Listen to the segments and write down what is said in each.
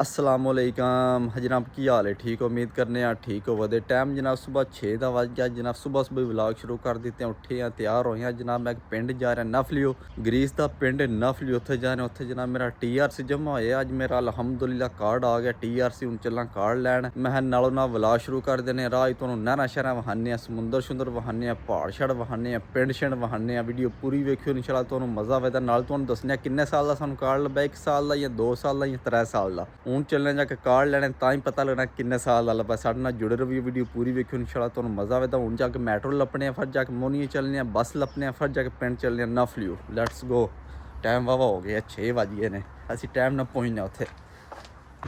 असलामुअलैकुम जनाब की हाल है ठीक उम्मीद करने ठीक हो वधे टाइम जनाब सुबह 6 का वज गया जनाब सुबह व्लॉग शुरू कर दिते उठे हैं तैयार होए हैं जनाब मैं पिंड जा रहा नफलियो ग्रीस का पिंड नफलियो उत्थे जा रहे उत्थे जनाब मेरा TRC जमा होया अज मेरा अलहमदुलिल्लाह कार्ड आ गया TRC हूँ चलना कार्ड लैन मैं नालों ना व्लॉग शुरू कर देने राह तुहानू नहर शहर वहाने समुंदर शुंदर वहाने पहाड़ छड़ वहाने पिंड शिंड वहाने वीडियो पूरी वेखियो इंशाल्लाह तुहानू मज़ा आवेगा नाल तुहानू दसने किन्ने साल का सानू कार्ड लब्भा 1 साल का या 2 साल का या 3 साल का हूँ चलने जाके कार्ड लैने ता ही पता लगना किन्ने साल का लब्भा साढ़े नाल जुड़े रहिए वीडियो पूरी वेखियो इंशाल्लाह तुहानू मज़ा आवेगा हूँ जाके मैट्रो लपने फिर जाके मोनीए चलने बस लपने फिर जाके पिंड चलने नफलियो लैट्स गो टाइम वावा हो गया 6 वज गए ने असीं टाइम ना पहुँचना उत्थे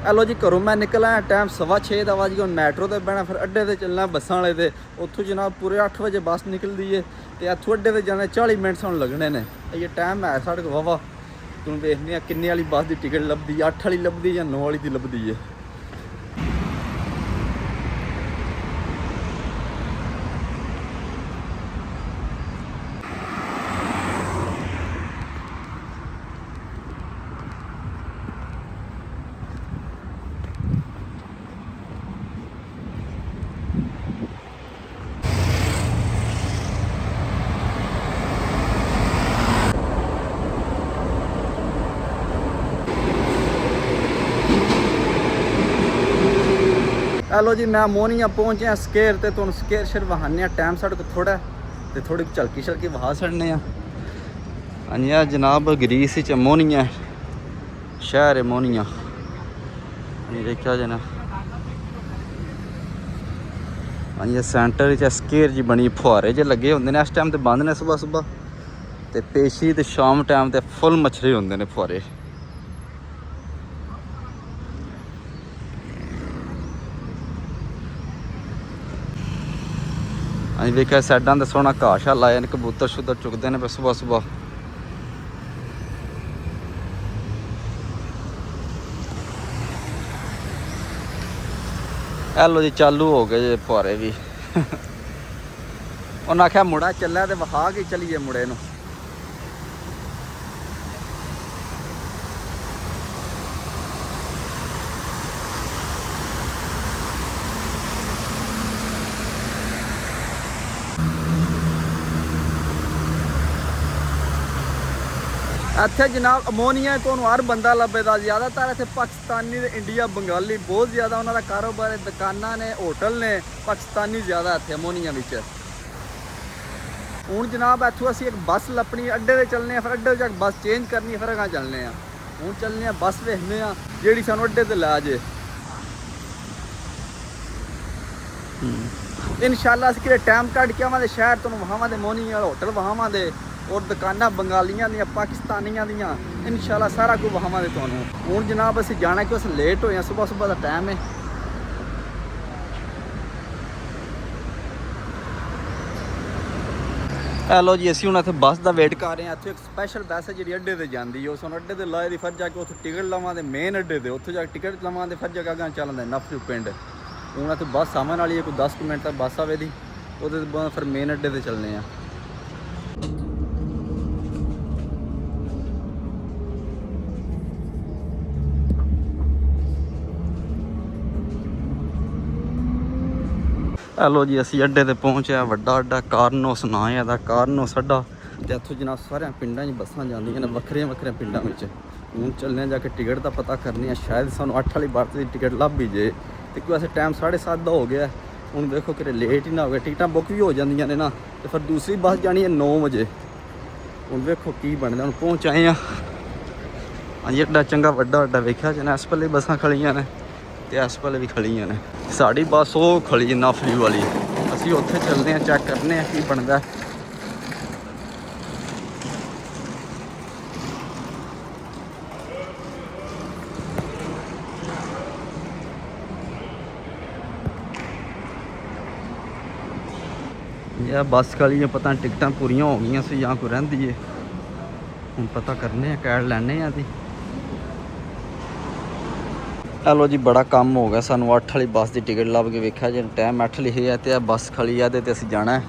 हेलो जी घरों मैं निकल आया टाइम 6:15 का वज गया मैट्रो ते बहना फिर अड्डे ते चलना बसां वाले ते उत्थों जनाब पूरे 8 बजे बस निकलती है तो इत्थों अड्डे ते जाने 40 मिनट सानूं लगने ने ये टाइम है साढ़े को वावा तुम देखने किन्ने वाली बस की टिकट लभदी 8 वाली लभदी या 9 वाली दी लभदी है। हेलो जी मैं मोनिया पहुँचे स्केर तो तुम स्केर शर वहाने टाइम साढ़े को थोड़ा तो थोड़ी झलकी शलकी वहा छड़ने हाँ जी जनाब ग्रीस मोनिया शहर है मोनिया देखा जना हाँ जी सेंटर स्केर जी बनी फुहारे जे लगे होंगे ने इस टाइम तो बंद ने सुबह तो पेशी तो शाम टाइम तो फुल मच्छरे होंगे ने फुहारे अं देखा साइडा तो सोहना घाह शा लाया कबूतर शुतर चुकते हैं सुबह हेलो जी चालू हो गए जे फुहारे भी उन्हें आख्या मुड़ा चलिया तो वहा के चलीए मुड़े नूं इत्थे जनाब अमोनिया तो हर बंदा लभेगा ज़्यादातर इत्थे पाकिस्तानी इंडिया बंगाली बहुत ज़्यादा उन्होंने कारोबार दुकाना ने होटल ने पाकिस्तानी ज़्यादा इत्थे अमोनिया विच हूँ जनाब इत्थों असीं एक बस लपनी अड्डे ते चलने फिर अड्डे जाके बस चेंज करनी फिर अगां चलने हूँ चलने बस वेखने जिहड़ी सानूं अड्डे ते लै जे इंशाअल्लाह असीं किते टाइम कढ के आवांगे शहर तुहानूं वहावांगे मोनिया होटल वहावांगे और दुकाना बंगालियां दियां पाकिस्तानियां दियां इंशाअल्लाह सारा कुछ वहावांगे तुहानूं हूँ जनाब असीं जाना कि अस लेट होए सुबह का टाइम है हेलो जी असीं हुण इत्थे बस का वेट कर रहे हैं इत्थे एक स्पैशल बस है जी अड्डे ते जांदी है उस अड्डे ते लाए दी फिर जाके उत्थे टिकट लवांगे मेन अड्डे ते उत्थे जाके टिकट लवांगे फिर जाके अगां चलदे नफलियो पिंड हूँ इत्थे बस सामने वाली है कोई 10 मिनट तक बस आवे दी ओहदे बाद फिर मेन अड्डे ते चलने हेलो जी असी अड्डे ते पहुँचे वड्डा अड्डा कारनोस नां है इहदा कारनोस अड्डा ते इत्थों जनाब सारे पिंडां च बसां जांदियां ने वक्खरे पिंडां विच हूँ चलने जाके टिकट का पता करने शायद सानूं 8 वाली बस की टिकट लभ भी जाए तो क्यों ऐसे टाइम 7:30 का हो गया हूँ देखो कि लेट ही ना हो गया टिकटां बुक भी हो जांदियां ने ना तो फिर दूसरी बस जानी है 9 बजे हूँ देखो की बनदा हूँ पहुँच आए हाँ जी अड्डा चंगा वड्डा अड्डा वेख्या जना इस पल्ले बसां खड़ियां ने ते इस पल्ले भी खड़ियां ने साड़ी बस वो खड़ी नफली वाली असीं उत्थे चलते हैं चेक करने की बनता यार बस खड़ी पता टिकटां पूरियां हो गई सी या कोई रहिंदी है हूँ पता करने कैड लैने दी हेलो जी बड़ा कम हो गया सानू 8 वाली बस की टिकट लभ के वेख्या जो टाइम 8 लिखे है तो बस खड़ी है तो असीं जाना है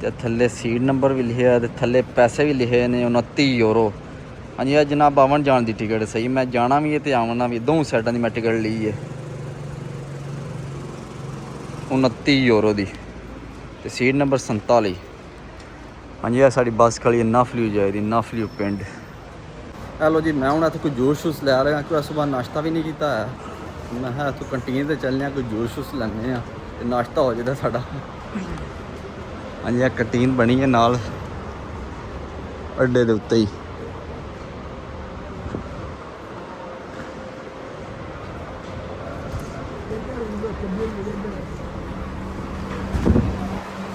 तो थल्ले सीट नंबर भी लिखे है तो थल्ले पैसे भी लिखे ने 29 यूरो ਹਾਂਜੀ ਆ ਜਨਾਬ ਆਵਣ ਜਾਣ ਦੀ ਟਿਕਟ ਸਹੀ, ਮੈਂ ਜਾਣਾ ਵੀ ਹੈ ਤੇ ਆਉਣਾ ਵੀ, ਦੋਵੇਂ ਸਾਈਡਾਂ ਦੀ ਮੈਂ ਟਿਕਟ ਲਈ ਹੈ 29 ਯੂਰੋ ਦੀ ਤੇ ਸੀਟ ਨੰਬਰ 47। ਹਾਂਜੀ ਆ ਸਾਡੀ ਬੱਸ ਖੜੀ ਹੈ ਨਫਲਿਓ ਜਾਏਗੀ, ਨਫਲਿਓ ਪਿੰਡ। ਹੈਲੋ ਜੀ, ਮੈਂ ਹੁਣ ਇੱਥੇ ਕੋਈ ਜੂਸ ਸ਼ੂਸ ਲੈ ਰਿਹਾ ਕਿਉਂਕਿ ਸੁਬਾਹ ਨਾਸ਼ਤਾ ਵੀ ਨਹੀਂ ਕੀਤਾ ਹੈ। ਮੈਂ ਕਿਹਾ ਇੱਥੋਂ ਕੰਟੀਨ 'ਤੇ ਚੱਲਦੇ ਹਾਂ, ਕੋਈ ਜੂਸ ਸ਼ੂਸ ਲੈਂਦੇ ਹਾਂ ਤੇ ਨਾਸ਼ਤਾ ਹੋ ਜਾਏਗਾ ਸਾਡਾ। ਹਾਂਜੀ ਆ ਕੰਟੀਨ ਬਣੀ ਹੈ ਨਾਲ ਅੱਡੇ ਦੇ ਉੱਤੇ ਹੀ।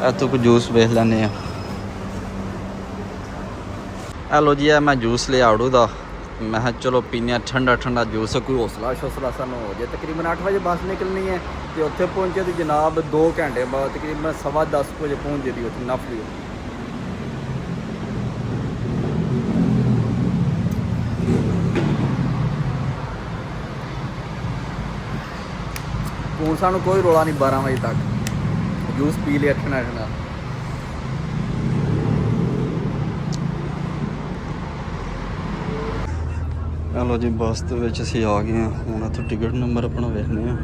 ਇੱਥੋਂ ਕੋਈ ਜੂਸ ਵੇਖ ਲੈਂਦੇ ਹਾਂ। ਹੈਲੋ ਜੀ ਆ ਮੈਂ ਜੂਸ ਲਿਆ ਆੜੂ ਦਾ, ਮੈਂ ਕਿਹਾ ਚਲੋ ਪੀਨੇ ਆ ਠੰਡਾ ਠੰਡਾ ਜੂਸ, ਕੋਈ ਹੌਸਲਾ ਸ਼ੌਸਲਾ ਸਾਨੂੰ ਹੋ ਜਾਏ। ਤਕਰੀਬਨ 8 ਵਜੇ ਬੱਸ ਨਿਕਲਣੀ ਹੈ ਤੇ ਉੱਥੇ ਪਹੁੰਚੇ ਤੇ ਜਨਾਬ 2 ਘੰਟੇ ਬਾਅਦ ਤਕਰੀਬਨ 10:15 ਵਜੇ ਪਹੁੰਚ ਜਾਏਗੀ ਉੱਥੇ ਨਫਲੀ। ਹੁਣ ਸਾਨੂੰ ਕੋਈ ਰੌਲਾ ਨਹੀਂ, 12 ਵਜੇ ਤੱਕ ਜੂਸ ਪੀ ਲਿਆ ਠੰਡਾ ਠੰਡਾ। ਚਲੋ ਜੀ ਬੱਸ ਦੇ ਵਿੱਚ ਅਸੀਂ ਆ ਗਏ ਹਾਂ, ਹੁਣ ਇੱਥੋਂ ਟਿਕਟ ਨੰਬਰ ਆਪਣਾ ਵੇਖਦੇ ਹਾਂ।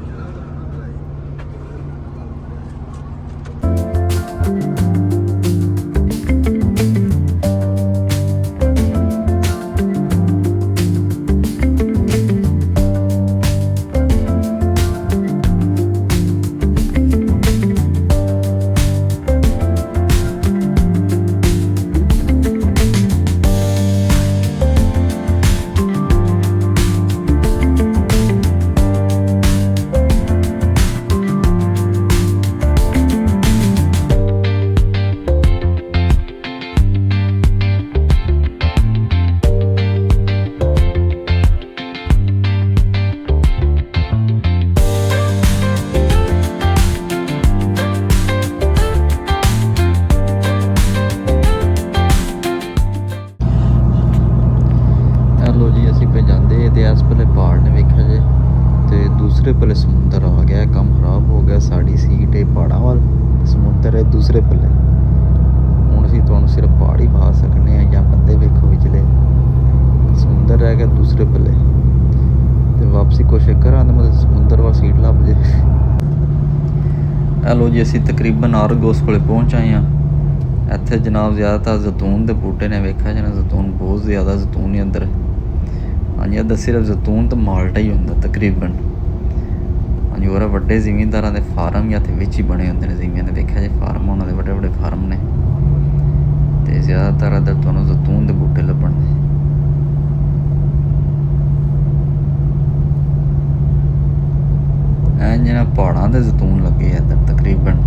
दूसरे पल्ले समुंदर आ गया, काम खराब हो गया, साड़ी सीट है पहाड़ा वाल, समुंदर है दूसरे पल्ले। हूँ असीं तुहानूं सिर्फ पहाड़ ही पा सकने हैं या बंदे वेखो विचले, समुंदर रह गया दूसरे पल्ले। तो वापसी कोशिश करा तो मतलब समुंदर वाल सीट लभ जे। हेलो जी, असीं तकरीबन आरगोस कोले पहुँच आए हैं। इत्थे जनाब ज़्यादातर जैतून के बूटे ने, वेखा जाना जैतून बहुत ज़्यादा जैतून ही अंदर। हाँ जी, इधर सिर्फ जैतून तो माल्टा ही होंदा तकरीबन। हाँ जी, और वड्डे जिमींदारां दे फार्म या ते विच ही बने होंदे ने, जिमीं दे वेखा जे फार्म उन्हां दे वड्डे वड्डे फार्म ने। ते ज़्यादातर इधर तुहानूं जैतून दे बूटे लभण। ऐं जि'यां पहाड़ां दे जैतून लगे इधर तकरीबन।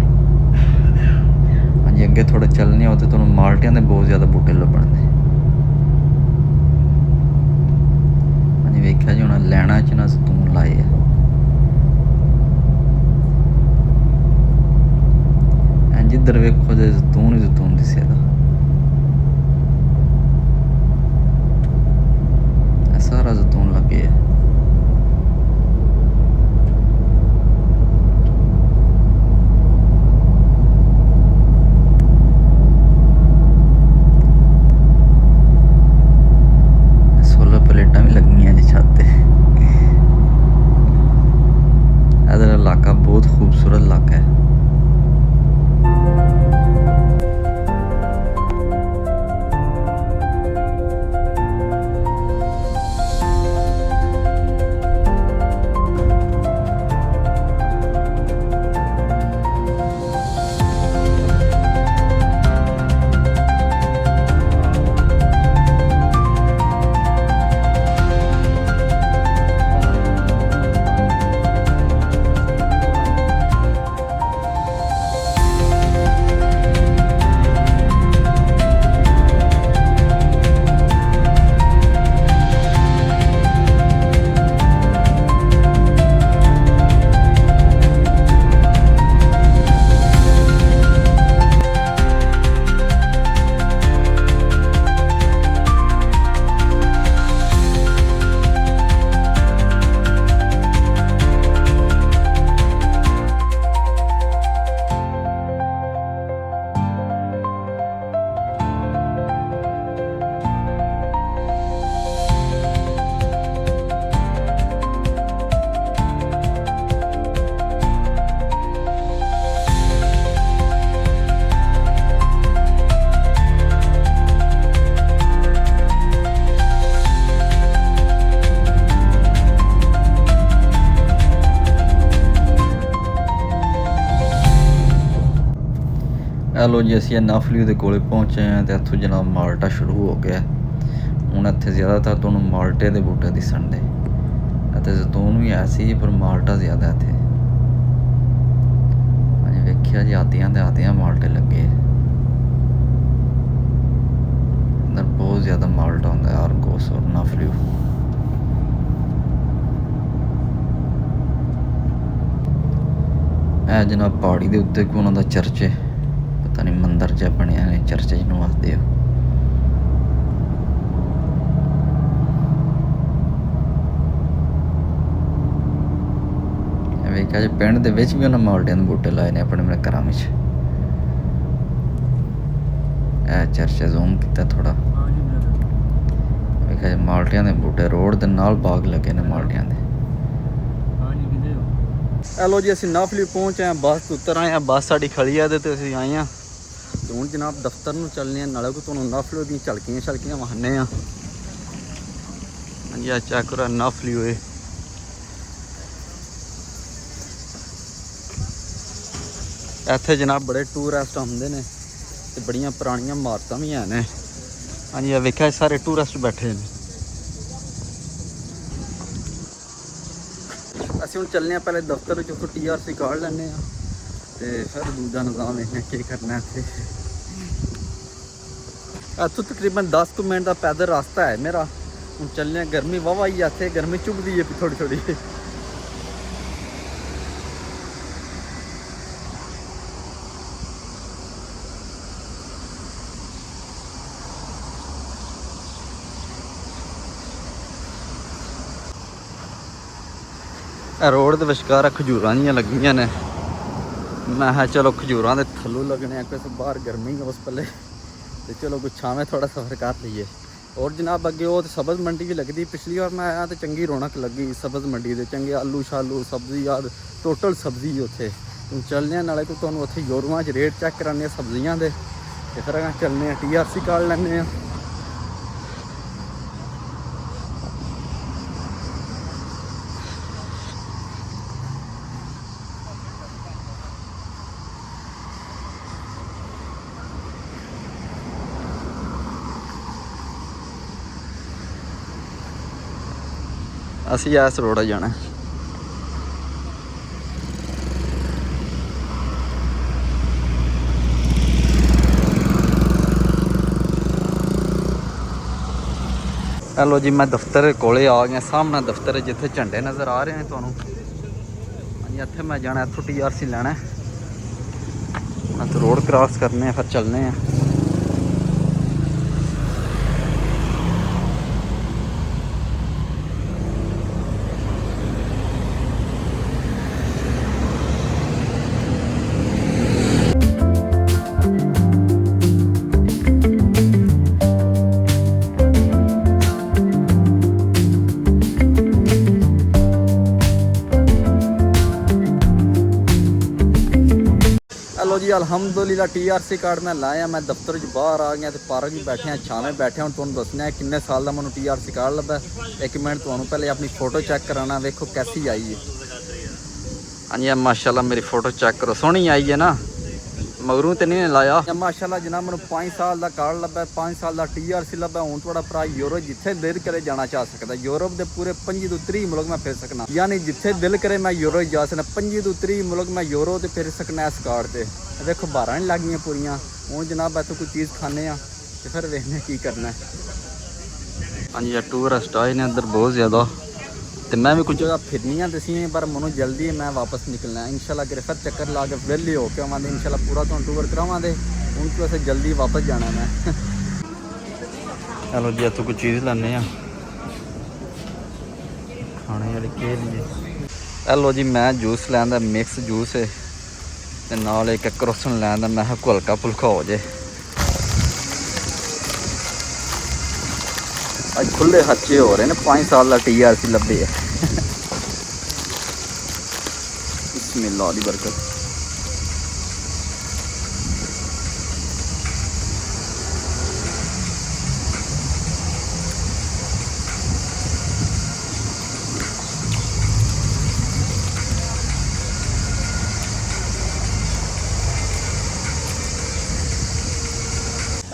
हाँ जी, अगे थोड़े चलने हो तो तुहानूं माल्टियां दे बहुत ज़्यादा बूटे लभणगे। हाँ जी, वेखिया जी हुण लैना च ना जैतून लाए आ। जिधर वेखो जे जैतून ही जैतून दिसे दा। सारा जैतून लगे है। सोलर प्लेटां भी लगियां जी छत ते। इधर इलाका बहुत खूबसूरत इलाका है। ਹੈਲੋ ਜੀ, ਅਸੀਂ ਨਫਲਿਊ ਦੇ ਕੋਲੇ ਪਹੁੰਚੇ ਹਾਂ ਤੇ ਇੱਥੋਂ ਜਨਾਬ ਮਾਲਟਾ ਸ਼ੁਰੂ ਹੋ ਗਿਆ। ਹੁਣ ਇੱਥੇ ਜ਼ਿਆਦਾਤਰ ਤੁਹਾਨੂੰ ਮਾਲਟੇ ਦੇ ਬੂਟੇ ਦਿਸਣ ਦੇ, ਅਤੇ ਜ਼ੈਤੂਨ ਵੀ ਹੈ ਸੀ ਪਰ ਮਾਲਟਾ ਜ਼ਿਆਦਾ ਇੱਥੇ। ਹਾਂਜੀ ਵੇਖਿਆ ਜੀ, ਆਦੀਆਂ ਦੇ ਆਦੀਆਂ ਮਾਲਟੇ ਲੱਗੇ। ਅੰਦਰ ਬਹੁਤ ਜ਼ਿਆਦਾ ਮਾਲਟਾ ਹੁੰਦਾ ਆਰਗੋਸ ਔਰ ਨਫਲਿਊ। ਇਹ ਜਨਾਬ ਪਹਾੜੀ ਦੇ ਉੱਤੇ ਕੋਈ ਉਹਨਾਂ ਦਾ ਚਰਚ ਹੈ, ਪਤਾ ਨਹੀਂ ਮੰਦਰ ਜਿਹਾ ਬਣਿਆ ਹੈ, ਚਰਚ ਜਿਹਨੂੰ ਆਖਦੇ ਹੋ। ਵੇਖਿਆ ਜੀ ਪਿੰਡ ਦੇ ਵਿੱਚ ਵੀ ਉਹਨਾਂ ਮਾਲਟਿਆਂ ਦੇ ਬੂਟੇ ਲਾਏ ਨੇ ਆਪਣੇ ਆਪਣੇ ਘਰਾਂ ਵਿੱਚ। ਇਹ ਚਰਚ ਜ਼ੂਮ ਕੀਤਾ ਥੋੜਾ, ਵੇਖਿਆ ਜੀ ਮਾਲਟਿਆਂ ਦੇ ਬੂਟੇ ਰੋਡ ਦੇ ਨਾਲ ਬਾਗ ਲੱਗੇ ਨੇ ਮਾਲਟਿਆਂ ਦੇ। ਹੈਲੋ ਜੀ, ਅਸੀਂ ਨਫਲਿਊ ਪਹੁੰਚ ਆਏ ਹਾਂ, ਬੱਸ ਤੋਂ ਉਤਰ ਆਏ ਹਾਂ, ਬੱਸ ਸਾਡੀ ਖੜੀ ਆ ਤੇ ਅਸੀਂ ਆਏ ਹਾਂ ਤੇ ਹੁਣ ਜਨਾਬ ਦਫ਼ਤਰ ਨੂੰ ਚੱਲਨੇ ਆ, ਨਾਲੇ ਕੋ ਤੁਹਾਨੂੰ ਨਫਲਿਊ ਦੀਆਂ ਝਲਕੀਆਂ ਵਹਾਨੇ ਆ। ਹਾਂਜੀ ਆ ਚੈੱਕ ਕਰੋ ਨਫਲਿਊ ਇਹ। ਇੱਥੇ ਜਨਾਬ ਬੜੇ ਟੂਰਿਸਟ ਆਉਂਦੇ ਨੇ ਤੇ ਬੜੀਆਂ ਪੁਰਾਣੀਆਂ ਇਮਾਰਤਾਂ ਵੀ ਹੈ ਨੇ। ਹਾਂਜੀ ਆ ਵੇਖਿਆ ਸਾਰੇ ਟੂਰਿਸਟ ਬੈਠੇ ਨੇ। ਅਸੀਂ ਹੁਣ ਚੱਲਨੇ ਆ ਪਹਿਲੇ ਦਫ਼ਤਰ ਵਿੱਚ, ਉੱਥੋਂ TRC ਕਾਰਡ ਲੈਣੇ ਆ ਤੇ ਫਿਰ ਦੂਜਾ ਨਿਜ਼ਾਮ ਵੇਖਣਾ ਕੀ ਕਰਨਾ ਇੱਥੇ। ਇੱਥੋਂ ਤਕਰੀਬਨ 10 ਮਿੰਟ ਦਾ ਪੈਦਲ ਰਸਤਾ ਹੈ ਮੇਰਾ। ਹੁਣ ਚੱਲਨੇ ਆ, ਗਰਮੀ ਵਾਹਵਾ ਹੀ ਇੱਥੇ, ਗਰਮੀ ਚੁੱਭਦੀ ਹੈ ਥੋੜੀ ਥੋੜੀ। ਰੋਡ ਦੇ ਵਿਚਕਾਰ ਖਜੂਰਾਂ ਦੀਆਂ ਲੱਗੀਆਂ ਨੇ। ਮੈਂ ਕਿਹਾ ਚਲੋ ਖਜੂਰਾਂ ਦੇ ਥੱਲੋਂ ਲੱਗਣੇ ਆ, ਕੁਛ ਬਾਹਰ ਗਰਮੀ ਉਸ ਪੱਲੇ ਤੇ ਚਲੋ ਕੁਛ ਛਾਵੇਂ ਥੋੜਾ ਸਫ਼ਰ ਕਰ ਲਈਏ। ਔਰ ਜਨਾਬ ਅੱਗੇ ਉਹ ਸਬਜ਼ ਮੰਡੀ ਵੀ ਲੱਗਦੀ, ਪਿਛਲੀ ਵਾਰ ਮੈਂ ਆਇਆ ਤੇ ਚੰਗੀ ਰੌਣਕ ਲੱਗੀ ਸਬਜ਼ ਮੰਡੀ ਦੇ, ਚੰਗੇ ਆਲੂ ਸ਼ਾਲੂ ਸਬਜ਼ੀ ਯਾਦ ਟੋਟਲ ਸਬਜ਼ੀ ਉੱਥੇ। ਹੁਣ ਚੱਲਦੇ ਹਾਂ, ਨਾਲੇ ਤੁਹਾਨੂੰ ਉੱਥੇ ਯੂਰੋਆਂ 'ਚ ਰੇਟ ਚੈੱਕ ਕਰਾਉਂਦੇ ਸਬਜ਼ੀਆਂ ਦੇ ਤੇ ਫਿਰ ਚੱਲਦੇ ਹਾਂ TRC ਕਾਰਡ ਲੈਂਦੇ ਹਾਂ। ਅਸੀਂ ਇਸ ਰੋਡ ਜਾਣਾ। ਹੈਲੋ ਜੀ, ਮੈਂ ਦਫ਼ਤਰ ਕੋਲੇ ਆ ਗਿਆ, ਸਾਹਮਣੇ ਦਫ਼ਤਰ ਜਿੱਥੇ ਝੰਡੇ ਨਜ਼ਰ ਆ ਰਹੇ ਨੇ ਤੁਹਾਨੂੰ। ਹਾਂਜੀ ਇੱਥੇ ਮੈਂ ਜਾਣਾ, ਇੱਥੋਂ TRC ਲੈਣਾ, ਰੋਡ ਕ੍ਰਾਸ ਕਰਨੇ ਆ ਫਿਰ ਚੱਲਨੇ ਆ। ਹੈਲੋ ਜੀ, ਅਲਹਮਦੁਲਿਲਾ TRC ਕਾਰਡ ਮੈਂ ਲਾਇਆ। ਮੈਂ ਦਫ਼ਤਰ 'ਚ ਬਾਹਰ ਆ ਗਿਆ ਤੇ ਪਾਰਕ 'ਚ ਬੈਠੇ ਹਾਂ, ਛਾਵੇਂ ਬੈਠੇ। ਹੁਣ ਤੁਹਾਨੂੰ ਦੱਸਣਾ ਕਿੰਨੇ ਸਾਲ ਦਾ ਮੈਨੂੰ TRC ਕਾਰਡ ਲੱਭਾ। ਇੱਕ ਮਿੰਟ ਤੁਹਾਨੂੰ ਪਹਿਲੇ ਆਪਣੀ ਫੋਟੋ ਚੈੱਕ ਕਰਾਉਣਾ, ਵੇਖੋ ਕੈਸੀ ਆਈ ਹੈ। ਹਾਂਜੀ ਮਾਸ਼ਾਅੱਲਾ ਮੇਰੀ ਫੋਟੋ ਚੈੱਕ ਕਰੋ, ਸੋਹਣੀ ਆਈ ਹੈ ਨਾ, ਮਗਰੋਂ ਤੇ ਨਹੀਂ ਲਾਇਆ। ਮਾਸ਼ਾਅੱਲਾ ਜਨਾਬ ਮੈਨੂੰ 5 ਸਾਲ ਦਾ ਕਾਰਡ ਲੱਭਾ, 5 ਸਾਲ ਦਾ TRC ਲੱਭਾ। ਹੁਣ ਤੁਹਾਡਾ ਭਰਾ ਯੂਰਪ ਜਿੱਥੇ ਦਿਲ ਕਰੇ ਜਾਣਾ ਚਾਹ ਸਕਦਾ। ਯੂਰਪ ਦੇ ਪੂਰੇ 25 ਤੋਂ 30 ਮੁਲਕ ਮੈਂ ਫਿਰ ਸਕਣਾ, ਯਾਨੀ ਜਿੱਥੇ ਦਿਲ ਕਰੇ ਮੈਂ ਯੂਰਪ ਜਾ ਸਕਦਾ। 25 ਤੋਂ 30 ਮੁਲਕ ਮੈਂ ਯੂਰਪ ਤੇ ਫਿਰ ਸਕਣਾ ਇਸ ਕਾਰਡ ਤੇ। ਵੇਖੋ ਬਾਰਾਂ ਨਹੀਂ ਲੱਗੀਆਂ ਪੂਰੀਆਂ। ਹੁਣ ਜਨਾਬ ਇੱਥੋਂ ਕੋਈ ਚੀਜ਼ ਖਾਣੇ ਆ ਤੇ ਫਿਰ ਵੇਖਦੇ ਕੀ ਕਰਨਾ। ਹਾਂਜੀ ਟੂਰਿਸਟ ਆਏ ਨੇ ਅੰਦਰ ਬਹੁਤ ਜ਼ਿਆਦਾ ਤੇ ਮੈਂ ਵੀ ਕੁਝ ਜਗ੍ਹਾ ਫਿਰਨੀਆਂ ਦਸੀਆਂ, ਪਰ ਮੈਨੂੰ ਜਲਦੀ ਮੈਂ ਵਾਪਸ ਨਿਕਲਣਾ ਇੰਸ਼ਾਅੱਲਾ। ਅਗਰ ਫਿਰ ਚੱਕਰ ਲਾ ਕੇ ਵਿਹਲੇ ਹੋ ਕੇ ਆਵਾਂਗੇ ਇੰਸ਼ਾਅੱਲਾ, ਪੂਰਾ ਤੁਹਾਨੂੰ ਟੂਰ ਕਰਾਵਾਂਗੇ। ਹੁਣ ਤੋਂ ਅਸੀਂ ਜਲਦੀ ਵਾਪਸ ਜਾਣਾ ਮੈਂ। ਚਲੋ ਜੀ ਇੱਥੋਂ ਕੋਈ ਚੀਜ਼ ਲੈਂਦੇ ਆ ਖਾਣੇ ਵਾਲੀ ਕੇ ਲਈਏ। ਹੈਲੋ ਜੀ, ਮੈਂ ਜੂਸ ਲੈਣ ਦਾ, ਮਿਕਸ ਜੂਸ ਹੈ ਤੇ ਨਾਲ ਇੱਕ ਕਰੋਸਨ ਲੈਣ ਦਾ। ਮੈਂ ਕਿਹਾ ਹਲਕਾ ਫੁਲਕਾ ਹੋ ਜੇ। ਅੱਜ ਖੁੱਲੇ ਹੱਚੇ ਹੋ ਰਹੇ ਨੇ, 5 ਸਾਲ ਦਾ TRC ਲੱਭੇ ਆ। ਬਿਸਮਿल्लाह ਦੀ ਬਰਕਤ।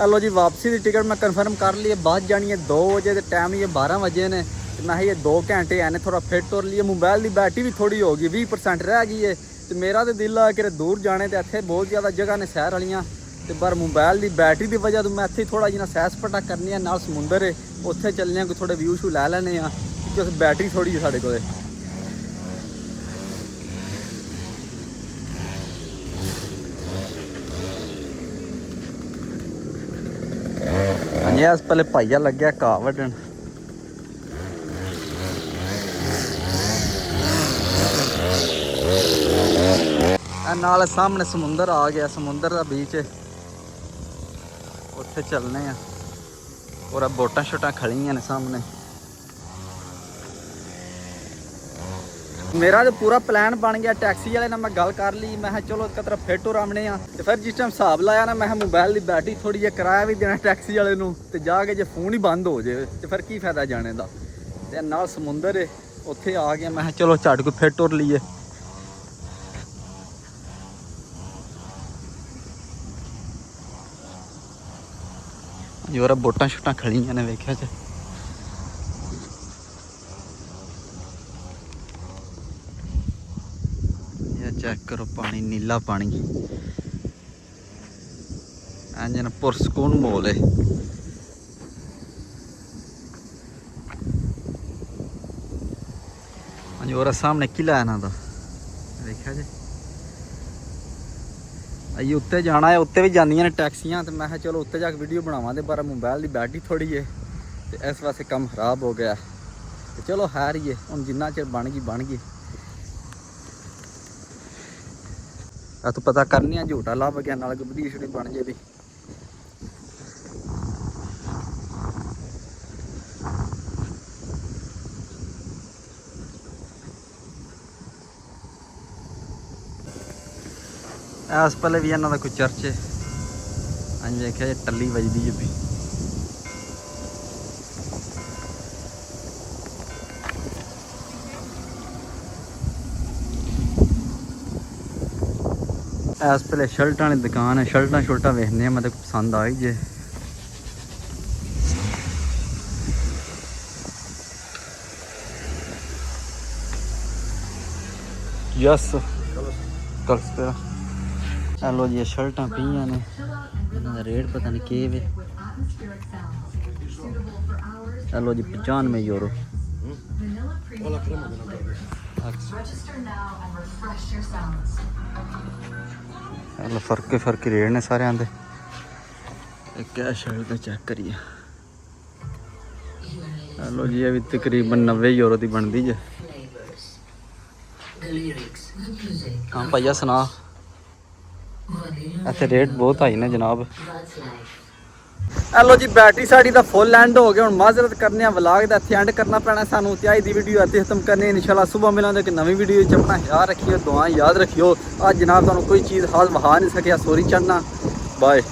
लो जी वापसी की टिकट मैं कन्फर्म कर ली है। बस जानी है 2 बजे, तो टाइम ये 12 बजे ने। तो मैं ये 2 घंटे आने थोड़ा फिट हो लिए। मोबाइल की बैटरी भी थोड़ी होगी, 20% रह गई है। तो मेरा तो दिल है कि दूर जाने, तो इतने बहुत ज़्यादा जगह ने सैर वालियाँ, तो पर मोबाइल की बैटरी की वजह तो मैं इतने थोड़ा जिना सैर सपाटा करनी है, नाल समुंदर है, उत्थे चलने कोई थोड़े व्यू शू लै लैने, क्योंकि बैटरी थोड़ी है साढ़े को। हाँ अस पहले भाइया लग्या घा वड्डन। नाल सामने समुंदर आ गया, समुंदर का बीच उत्थे चलने आ। और बोटां शोटां खड़ियां ने सामने। मेरा तो पूरा प्लान बन गया। टैक्सी वाले मैं गल कर ली, मैं चलो एक तरफ फिट हो आने। तो फिर जिस टाइम हिसाब लाया ना, मैं मोबाइल की बैटरी थोड़ी जी किराया भी देना टैक्सी वाले नूं, ते जाके जे फोन ही बंद हो जाए तो फिर की फायदा जाने का। ते नाल समुंदर है, उत्थे आ गया। मैं चलो झट को फिट हो लीए। जोर बोटां शोटां खड़ियां ने वेख्या च। चेक करो पानी, नीला पानी, इंजन पुरसकून मोल है। और सामने किला है इन्हां दा, देखा जी। अभी उत्ते जाना है, उत्ते भी जानियां ने टैक्सियां। तो मैं चलो उत्ते जाके वीडियो बनावा, दे पर मोबाइल की बैटरी थोड़ी है, तो इस वास्ते काम खराब हो गया। तो चलो है ही है, हुण जिन्ना चिर बन गई। तू पता करनी झूटा लभ गया, नाल वीडियो शूडियो बन जाए। इस पहले भी इन्हों का कोई चर्च है। अं देखिए टली बजदी है भी। इस पहले शर्टां वाली दुकान है, शर्टां शर्टां वेखने मतलब पसंद आई जे। यस कल हेलो जी, शर्टां पईयां ने, इन्हां दा रेट पता नहीं केह् वे। हेलो जी 95 यूरो। हेलो फर्क रेट ने सारे आंदे। क्या शर्ट चेक करिए। हेलो जी अभी तकरीबन 90 यूरो की बनती जे। हाँ भैया सुना, इतने रेट बहुत हाई ने जनाब। हेलो जी बैटरी साड़ी का फुल एंड हो गया। हम माजरत करने व्लॉग का इतने एंड करना पैना सानू। अज की वीडियो इतने खत्म करने, इंशाल्लाह सुबह मिलेंगे एक नवी वीडियो। अपना ख्याल रखियो, दुआ याद रखियो। आज जनाब तुहानू कोई चीज़ हाल वहा नहीं सकिया, सॉरी चढ़ना। बाय।